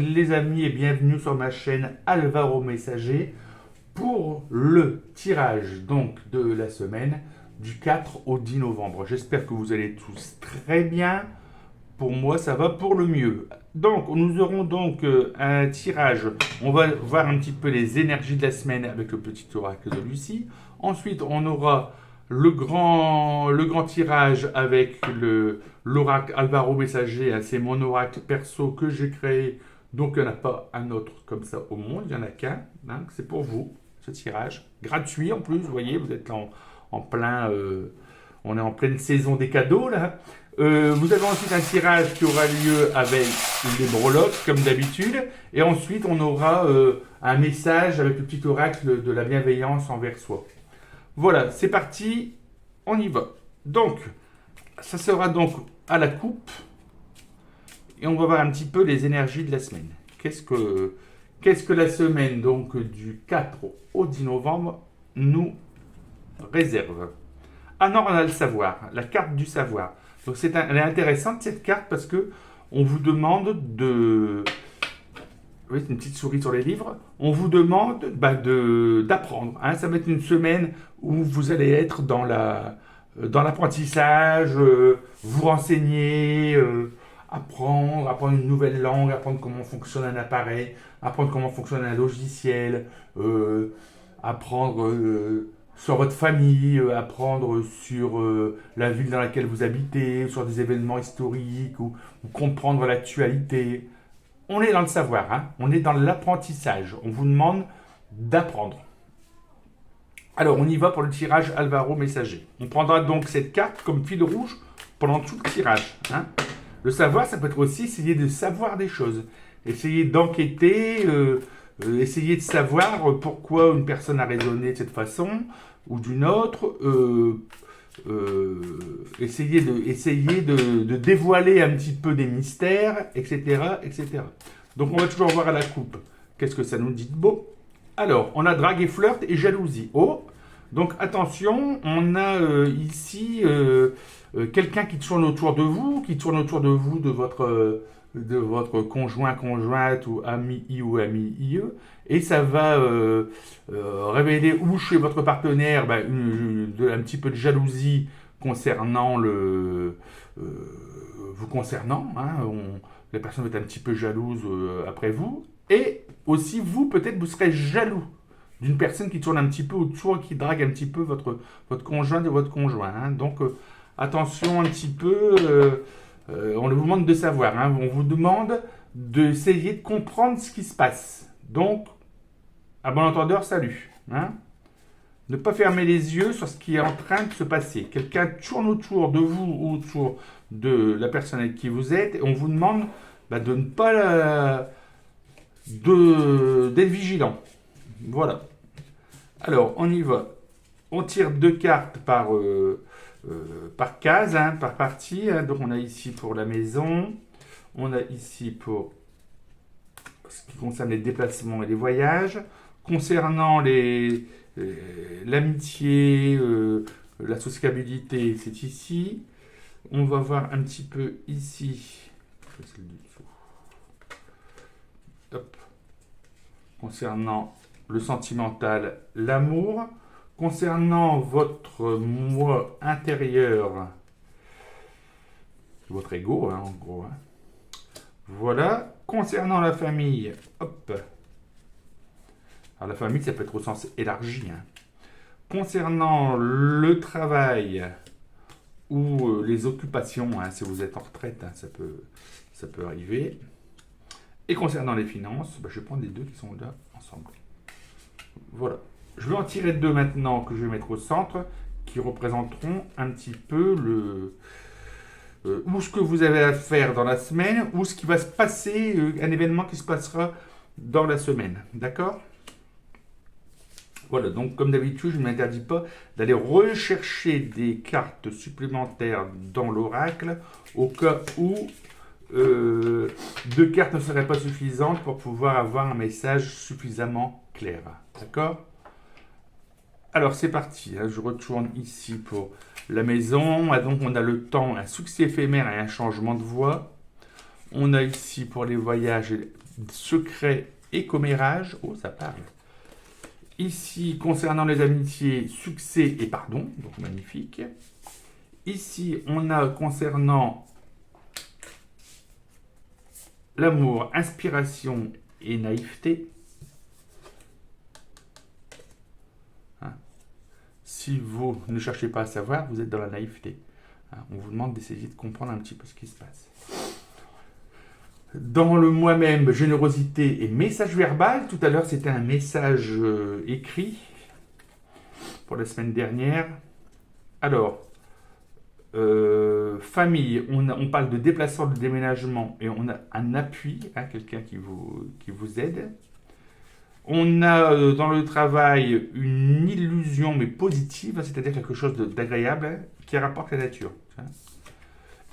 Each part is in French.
les amis et bienvenue sur ma chaîne Alvaro Messager pour le tirage donc de la semaine du 4 au 10 novembre. J'espère que vous allez tous très bien. Pour moi, ça va pour le mieux. Donc, nous aurons donc un tirage. On va voir un petit peu les énergies de la semaine avec le petit oracle de Lucie. Ensuite, on aura le grand tirage avec l'oracle Alvaro Messager. C'est mon oracle perso que j'ai créé. Donc, il n'y en a pas un autre comme ça au monde. Il n'y en a qu'un. Hein, c'est pour vous, ce tirage. Gratuit en plus, vous voyez, vous êtes en plein... on est en pleine saison des cadeaux, là. Vous avez ensuite un tirage qui aura lieu avec les breloques, comme d'habitude. Et ensuite, on aura un message avec le petit oracle de la bienveillance envers soi. Voilà, c'est parti, on y va. Donc, ça sera donc à la coupe. Et on va voir un petit peu les énergies de la semaine. Qu'est-ce que la semaine donc du 4 au 10 novembre nous réserve? Ah non, on a le savoir, la carte du savoir. Donc elle est intéressante cette carte parce que on vous demande de... Oui, c'est une petite souris sur les livres. On vous demande d'apprendre. Hein. Ça va être une semaine où vous allez être dans l'apprentissage, vous renseigner, apprendre une nouvelle langue, apprendre comment fonctionne un appareil, apprendre comment fonctionne un logiciel, apprendre sur votre famille, apprendre sur la ville dans laquelle vous habitez, sur des événements historiques ou comprendre l'actualité. On est dans le savoir, hein. On est dans l'apprentissage. On vous demande d'apprendre. Alors, on y va pour le tirage Alvaro Messager. On prendra donc cette carte comme fil rouge pendant tout le tirage. Hein. Le savoir, ça peut être aussi essayer de savoir des choses. Essayer d'enquêter, essayer de savoir pourquoi une personne a raisonné de cette façon ou d'une autre. Essayer de dévoiler un petit peu des mystères, etc., etc. Donc on va toujours voir à la coupe. Qu'est-ce que ça nous dit de beau? Alors, on a drague et flirt et jalousie. Oh, donc attention, on a ici quelqu'un qui tourne autour de vous, de votre conjoint, conjointe ou ami I ou ami IE, et ça va révéler ou chez votre partenaire un petit peu de jalousie concernant vous concernant. Hein, la personne va être un petit peu jalouse après vous, et aussi vous, peut-être, vous serez jaloux d'une personne qui tourne un petit peu autour, qui drague un petit peu votre conjoint et votre conjoint. Hein. Donc attention un petit peu... on vous demande de savoir, hein, on vous demande d'essayer de comprendre ce qui se passe. Donc, à bon entendeur, salut. Hein. Ne pas fermer les yeux sur ce qui est en train de se passer. Quelqu'un tourne autour de vous ou autour de la personne avec qui vous êtes et on vous demande de ne pas... d'être vigilant. Voilà. Alors, on y va. On tire 2 cartes par case, hein, par partie. Hein. Donc on a ici pour la maison, on a ici pour ce qui concerne les déplacements et les voyages. Concernant l'amitié, la sociabilité, c'est ici. On va voir un petit peu ici. Hop. Concernant le sentimental, l'amour. Concernant votre moi intérieur, votre ego, hein, en gros. Hein. Voilà. Concernant la famille, hop. Alors la famille, ça peut être au sens élargi. Hein. Concernant le travail ou les occupations, hein, si vous êtes en retraite, hein, ça peut arriver. Et concernant les finances, je vais prendre les deux qui sont là ensemble. Voilà. Je vais en tirer 2 maintenant que je vais mettre au centre, qui représenteront un petit peu ou ce que vous avez à faire dans la semaine, ou ce qui va se passer, un événement qui se passera dans la semaine. D'accord? Voilà, donc comme d'habitude, je ne m'interdis pas d'aller rechercher des cartes supplémentaires dans l'oracle, au cas où 2 cartes ne seraient pas suffisantes pour pouvoir avoir un message suffisamment clair. D'accord? Alors c'est parti, hein, je retourne ici pour la maison. Ah, donc on a le temps, un succès éphémère et un changement de voie. On a ici pour les voyages secret et commérage. Oh, ça parle. Ici, concernant les amitiés, succès et pardon. Donc, magnifique. Ici, on a concernant l'amour, inspiration et naïveté. Hein? Si vous ne cherchez pas à savoir, vous êtes dans la naïveté. Hein? On vous demande d'essayer de comprendre un petit peu ce qui se passe. Dans le moi-même, générosité et message verbal. Tout à l'heure, c'était un message écrit pour la semaine dernière. Alors, famille, on parle de déplacement, de déménagement et on a un appui, hein, quelqu'un qui vous aide. On a dans le travail une illusion mais positive, c'est-à-dire quelque chose d'agréable hein, qui rapporte la nature. Hein.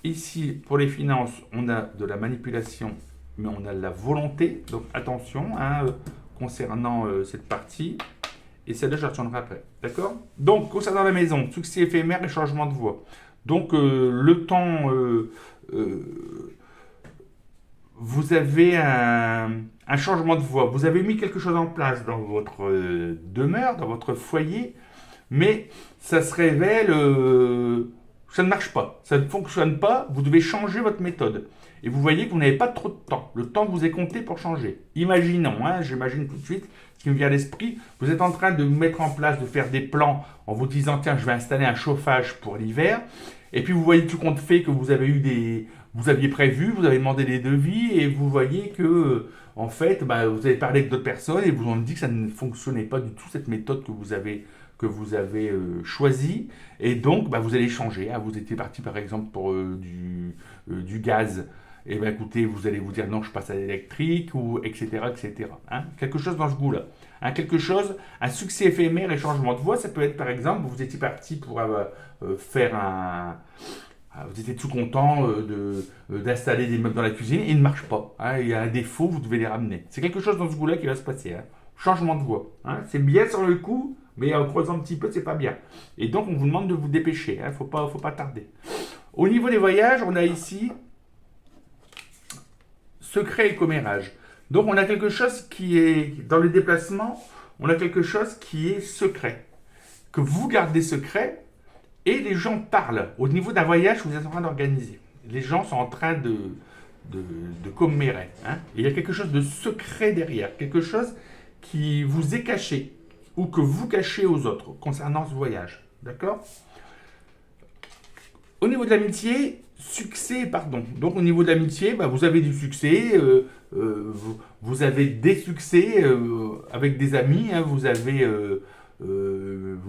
Ici, pour les finances, on a de la manipulation, mais on a de la volonté. Donc attention hein, concernant cette partie. Et celle-là, je la retiendrai après. D'accord? Donc, concernant la maison, succès éphémère et changement de voie. Donc, le temps, vous avez un changement de voie. Vous avez mis quelque chose en place dans votre demeure, dans votre foyer, mais ça se révèle, ça ne marche pas. Ça ne fonctionne pas. Vous devez changer votre méthode. Et vous voyez que vous n'avez pas trop de temps. Le temps vous est compté pour changer. Imaginons, hein, j'imagine tout de suite ce qui me vient à l'esprit. Vous êtes en train de mettre en place, de faire des plans en vous disant tiens, je vais installer un chauffage pour l'hiver. Et puis vous voyez tout compte fait que vous aviez prévu, vous avez demandé des devis et vous voyez que en fait, vous avez parlé avec d'autres personnes et vous ont dit que ça ne fonctionnait pas du tout cette méthode que vous avez choisie. Et donc, vous allez changer. Hein. Vous étiez parti par exemple pour du gaz. Et bien écoutez, vous allez vous dire non, je passe à l'électrique, ou etc. etc. Hein. Quelque chose dans ce goût-là. Hein, quelque chose, un succès éphémère et changement de voie, ça peut être par exemple, vous étiez parti pour faire un... Vous étiez tout content d'installer des meubles dans la cuisine et il ne marche pas. Hein, il y a un défaut, vous devez les ramener. C'est quelque chose dans ce goût-là qui va se passer. Hein. Changement de voie. Hein. C'est bien sur le coup, mais en creusant un petit peu, c'est pas bien. Et donc, on vous demande de vous dépêcher. Il ne faut pas tarder. Au niveau des voyages, on a ici secret et commérage. Donc on a quelque chose qui est, dans le déplacement, on a quelque chose qui est secret, que vous gardez secret, et les gens parlent. Au niveau d'un voyage que vous êtes en train d'organiser. Les gens sont en train de commérer. Hein. Il y a quelque chose de secret derrière, quelque chose qui vous est caché, ou que vous cachez aux autres, concernant ce voyage. D'accord ? Au niveau de l'amitié, succès, pardon. Donc au niveau de l'amitié, vous avez du succès, vous avez des succès avec des amis, hein, vous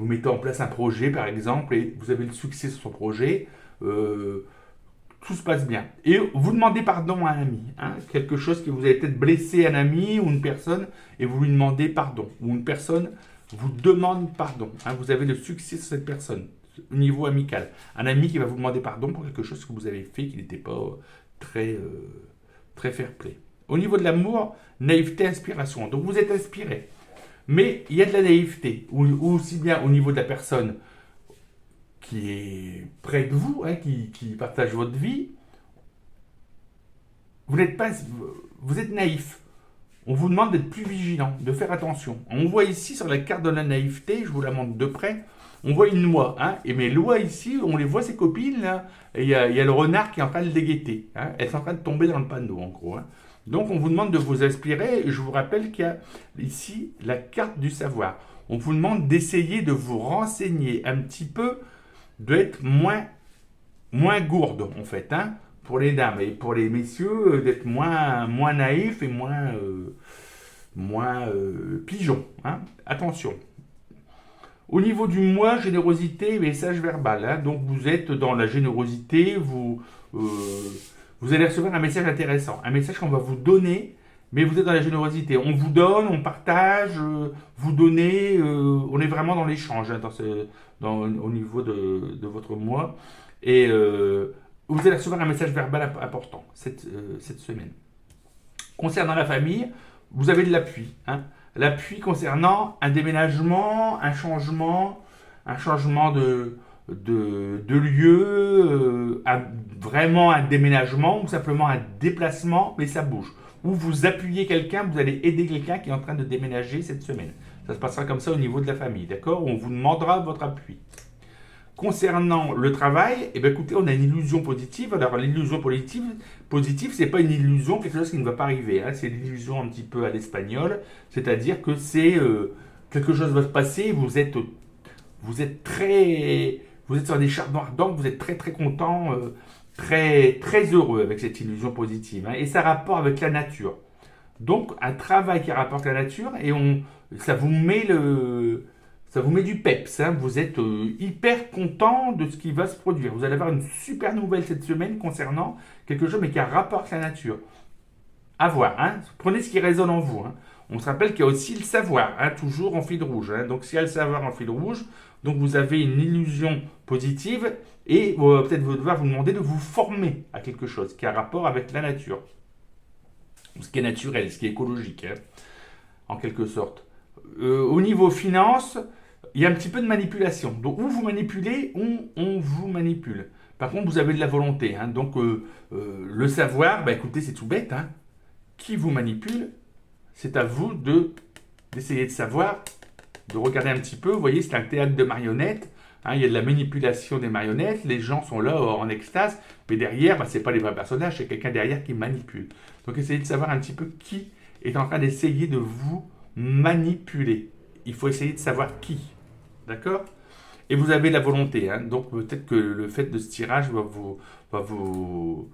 mettez en place un projet par exemple et vous avez le succès sur son projet, tout se passe bien. Et vous demandez pardon à un ami, hein, quelque chose qui vous avez peut-être blessé un ami ou une personne et vous lui demandez pardon, ou une personne vous demande pardon, hein, vous avez le succès sur cette personne. Au niveau amical, un ami qui va vous demander pardon pour quelque chose que vous avez fait qui n'était pas très fair-play. Au niveau de l'amour, naïveté, inspiration. Donc vous êtes inspiré, mais il y a de la naïveté, ou aussi bien au niveau de la personne qui est près de vous, hein, qui partage votre vie. Vous êtes naïf. On vous demande d'être plus vigilant, de faire attention. On voit ici sur la carte de la naïveté, je vous la montre de près. On voit une noix, hein, et mes lois ici, on les voit ses copines, là, et il y a le renard qui est en train de les guetter. Hein, elles sont en train de tomber dans le panneau, en gros. Hein. Donc on vous demande de vous inspirer, et je vous rappelle qu'il y a ici la carte du savoir. On vous demande d'essayer de vous renseigner un petit peu, d'être moins gourde, en fait, hein, pour les dames, et pour les messieurs, d'être moins naïf et moins pigeon. Hein. Attention. Au niveau du moi, générosité, message verbal. Hein. Donc vous êtes dans la générosité, vous allez recevoir un message intéressant, un message qu'on va vous donner, mais vous êtes dans la générosité. On vous donne, on partage, vous donnez, on est vraiment dans l'échange hein, au niveau de votre moi. Et vous allez recevoir un message verbal important cette semaine. Concernant la famille, vous avez de l'appui. Hein. L'appui concernant un déménagement, un changement de lieu, vraiment un déménagement ou simplement un déplacement, mais ça bouge. ou vous appuyez quelqu'un, vous allez aider quelqu'un qui est en train de déménager cette semaine. Ça se passera comme ça au niveau de la famille, d'accord? On vous demandera votre appui. Concernant le travail, eh bien, écoutez, on a une illusion positive. Alors, l'illusion positive, c'est pas une illusion, quelque chose qui ne va pas arriver. Hein. C'est l'illusion un petit peu à l'espagnol, c'est-à-dire que c'est quelque chose va se passer. Vous êtes sur des charbons ardents, vous êtes très très content, très très heureux avec cette illusion positive. Hein. Et ça a rapport avec la nature. Donc, un travail qui rapporte la nature et ça vous met du peps. Hein. Vous êtes hyper content de ce qui va se produire. Vous allez avoir une super nouvelle cette semaine concernant quelque chose, mais qui rapporte la nature. À voir. Hein. Prenez ce qui résonne en vous. Hein. On se rappelle qu'il y a aussi le savoir, hein, toujours en fil rouge. Hein. Donc, s'il y a le savoir en fil rouge, donc vous avez une illusion positive et peut-être vous devoir vous demander de vous former à quelque chose qui a rapport avec la nature. Ce qui est naturel, ce qui est écologique, hein, en quelque sorte. Au niveau finance, il y a un petit peu de manipulation. Donc, où vous manipulez, on vous manipule. Par contre, vous avez de la volonté. Hein. Donc, le savoir, bah, écoutez, c'est tout bête. Hein. Qui vous manipule, c'est à vous d'essayer de savoir, de regarder un petit peu. Vous voyez, c'est un théâtre de marionnettes. Hein, il y a de la manipulation des marionnettes. Les gens sont là en extase. Mais derrière, bah, ce n'est pas les vrais personnages, c'est quelqu'un derrière qui manipule. Donc, essayez de savoir un petit peu qui est en train d'essayer de vous manipuler. Il faut essayer de savoir qui. D'accord? Et vous avez la volonté. Hein, donc, peut-être que le fait de ce tirage va vous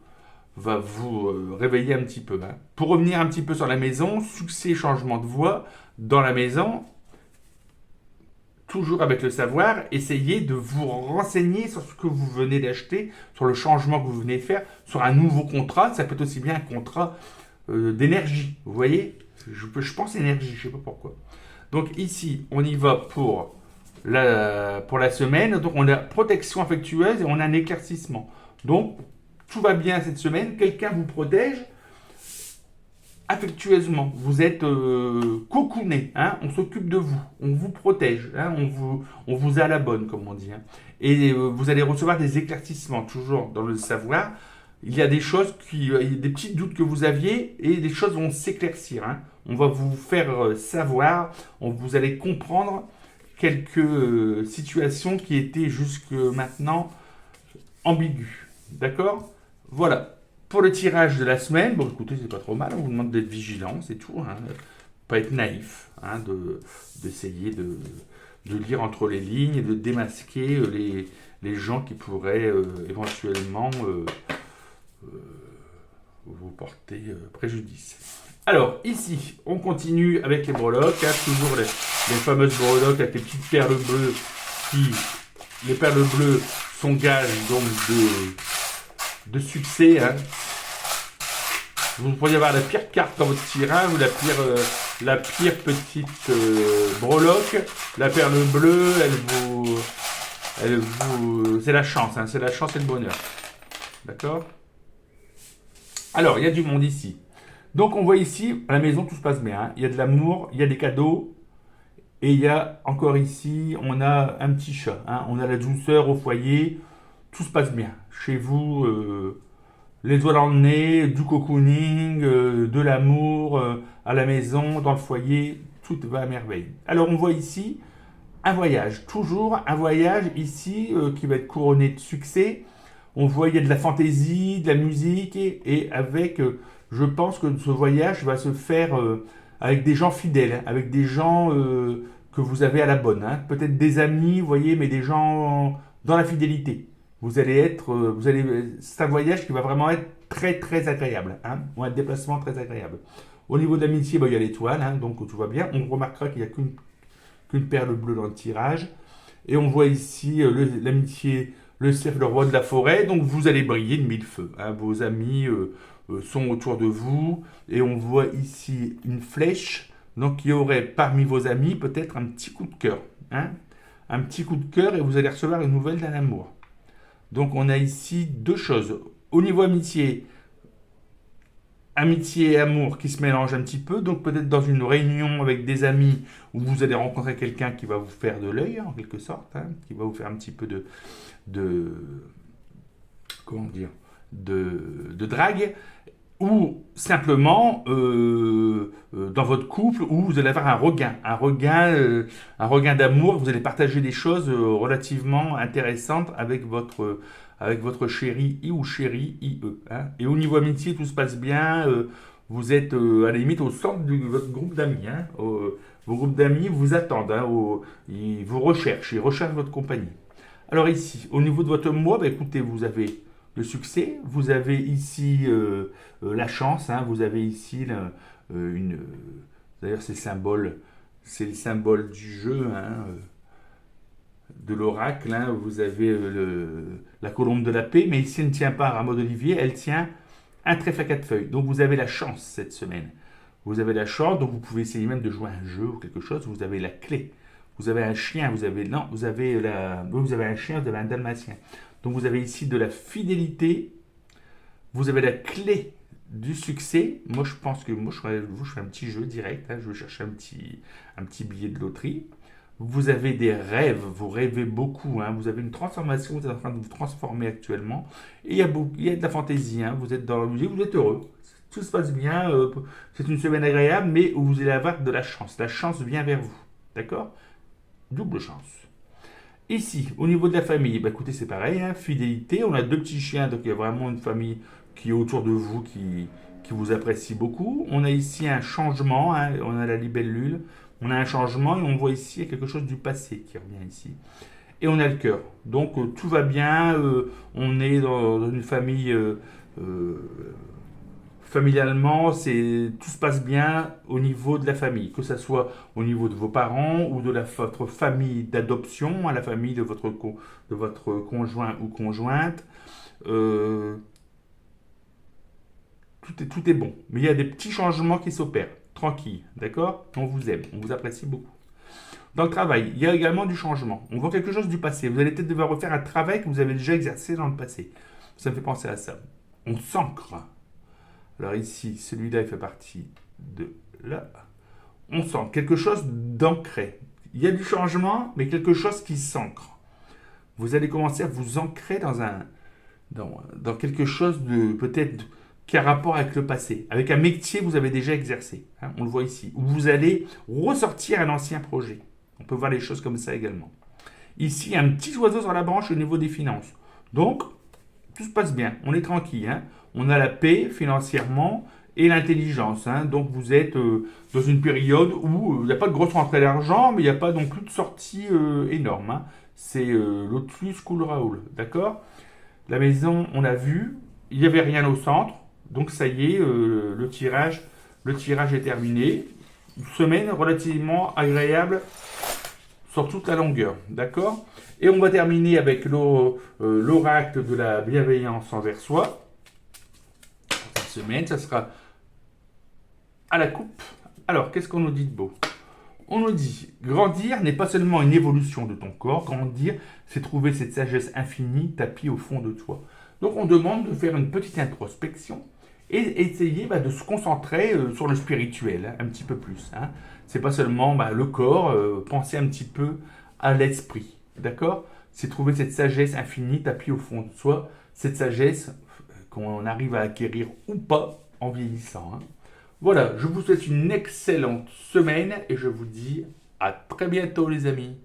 réveiller un petit peu. Hein. Pour revenir un petit peu sur la maison, succès, changement de voie dans la maison, toujours avec le savoir, essayez de vous renseigner sur ce que vous venez d'acheter, sur le changement que vous venez de faire, sur un nouveau contrat. Ça peut être aussi bien un contrat d'énergie. Vous voyez, je pense énergie, je ne sais pas pourquoi. Donc ici, on y va pour la semaine. Donc on a protection affectueuse et on a un éclaircissement. Donc tout va bien cette semaine. Quelqu'un vous protège affectueusement. Vous êtes cocooné. Hein, on s'occupe de vous. On vous protège. Hein, on vous a à la bonne, comme on dit. Hein. Et vous allez recevoir des éclaircissements, toujours dans le savoir. Il y a des choses il y a des petits doutes que vous aviez et les choses vont s'éclaircir. Hein. On va vous faire savoir, vous allez comprendre quelques situations qui étaient jusque maintenant ambiguës. D'accord? Voilà. Pour le tirage de la semaine, bon écoutez, c'est pas trop mal, on vous demande d'être vigilant, c'est tout. Hein. Pas être naïf, hein, d'essayer de lire entre les lignes et de démasquer les gens qui pourraient éventuellement vous porter préjudice. Alors, ici, on continue avec les breloques, hein, toujours les fameuses breloques avec les petites perles bleues les perles bleues sont gages donc de succès. Hein. Vous pourriez avoir la pire carte dans votre tirage ou la pire petite breloque. La perle bleue, c'est la chance, hein, c'est la chance et le bonheur. D'accord? Alors, il y a du monde ici. Donc, on voit ici, à la maison, tout se passe bien. Hein. Il y a de l'amour, il y a des cadeaux. Et il y a encore ici, on a un petit chat. Hein. On a la douceur au foyer. Tout se passe bien. Chez vous, les doigts dans le nez, du cocooning, de l'amour à la maison, dans le foyer. Tout va à merveille. Alors, on voit ici un voyage. Toujours un voyage ici qui va être couronné de succès. On voit il y a de la fantaisie, de la musique et avec, je pense que ce voyage va se faire avec des gens fidèles, hein, avec des gens que vous avez à la bonne. Hein. Peut-être des amis, vous voyez, mais des gens dans la fidélité. C'est un voyage qui va vraiment être très très agréable. Hein, ou un déplacement très agréable. Au niveau de l'amitié, il y a l'étoile, hein, donc tout va bien. On remarquera qu'il n'y a qu'une perle bleue dans le tirage. Et on voit ici l'amitié, le cercle, le roi de la forêt. Donc vous allez briller de mille feux. Hein. Vos amis sont autour de vous. Et on voit ici une flèche. Donc il y aurait parmi vos amis peut-être un petit coup de cœur. Hein. Un petit coup de cœur et vous allez recevoir une nouvelle d'un amour. Donc on a ici deux choses. Au niveau amitié et amour qui se mélangent un petit peu. Donc peut-être dans une réunion avec des amis où vous allez rencontrer quelqu'un qui va vous faire de l'œil en quelque sorte. Hein, qui va vous faire un petit peu de comment dire, de drague. ou simplement dans votre couple où vous allez avoir un regain d'amour, vous allez partager des choses relativement intéressantes avec votre chéri I ou chéri IE. Hein. Et au niveau amitié, tout se passe bien, vous êtes à la limite au centre de votre groupe d'amis. Hein. Vos groupes d'amis vous attendent, hein, ils vous recherchent, ils recherchent votre compagnie. Alors ici, au niveau de votre mois, bah, écoutez, vous avez le succès, vous avez ici la chance, hein, vous avez ici d'ailleurs c'est le symbole du jeu, hein, de l'oracle, hein, vous avez la colombe de la paix, mais ici elle ne tient pas un rameau d'olivier, elle tient un trèfle à quatre feuilles. Donc vous avez la chance cette semaine. Vous avez la chance, donc vous pouvez essayer même de jouer à un jeu ou quelque chose, vous avez la clé. Vous avez un chien, vous avez un chien, vous avez un dalmatien. Donc vous avez ici de la fidélité, vous avez la clé du succès. Moi je pense que je ferai un petit jeu direct, hein, je vais chercher un petit billet de loterie. Vous avez des rêves, vous rêvez beaucoup, hein, vous avez une transformation, vous êtes en train de vous transformer actuellement. Et il y a de la fantaisie, hein, vous êtes dans la musique, vous êtes heureux. Tout se passe bien, c'est une semaine agréable, mais où vous allez avoir de la chance. La chance vient vers vous. D'accord? Double chance. Ici, au niveau de la famille, bah écoutez, c'est pareil, hein, fidélité. On a deux petits chiens, donc il y a vraiment une famille qui est autour de vous, qui vous apprécie beaucoup. On a ici un changement, hein, on a la libellule, on a un changement et on voit ici quelque chose du passé qui revient ici. Et on a le cœur. Donc tout va bien, on est dans une famille euh, familialement, tout se passe bien au niveau de la famille, que ce soit au niveau de vos parents ou de votre famille d'adoption, à la famille de votre conjoint ou conjointe. Euh, tout est bon. Mais il y a des petits changements qui s'opèrent. Tranquille, d'accord? On vous aime, on vous apprécie beaucoup. Dans le travail, il y a également du changement. On voit quelque chose du passé. Vous allez peut-être devoir refaire un travail que vous avez déjà exercé dans le passé. Ça me fait penser à ça. On s'ancre. Alors ici, celui-là, il fait partie de là. On sent quelque chose d'ancré. Il y a du changement, mais quelque chose qui s'ancre. Vous allez commencer à vous ancrer dans quelque chose de peut-être qui a rapport avec le passé, avec un métier que vous avez déjà exercé. Hein, on le voit ici. Où vous allez ressortir un ancien projet. On peut voir les choses comme ça également. Ici, il y a un petit oiseau sur la branche au niveau des finances. Donc, tout se passe bien, on est tranquille. Hein. On a la paix financièrement et l'intelligence. Hein. Donc vous êtes dans une période où il n'y a pas de grosse rentrée d'argent, mais il n'y a pas non plus de sortie énorme. Hein. C'est Lotus Cool Raoul, d'accord? La maison, on a vu, il n'y avait rien au centre, donc ça y est, le tirage est terminé. Une semaine relativement agréable sur toute la longueur, d'accord? Et on va terminer avec l'oracle de la bienveillance envers soi. Cette semaine, ça sera à la coupe. Alors, qu'est-ce qu'on nous dit de beau? On nous dit, grandir n'est pas seulement une évolution de ton corps, grandir, c'est trouver cette sagesse infinie tapie au fond de toi. Donc on demande de faire une petite introspection et essayer de se concentrer sur le spirituel, hein, un petit peu plus. Hein. C'est pas seulement le corps, penser un petit peu à l'esprit, d'accord? C'est trouver cette sagesse infinie tapie au fond de soi, cette sagesse qu'on arrive à acquérir ou pas en vieillissant. Hein. Voilà, je vous souhaite une excellente semaine et je vous dis à très bientôt les amis.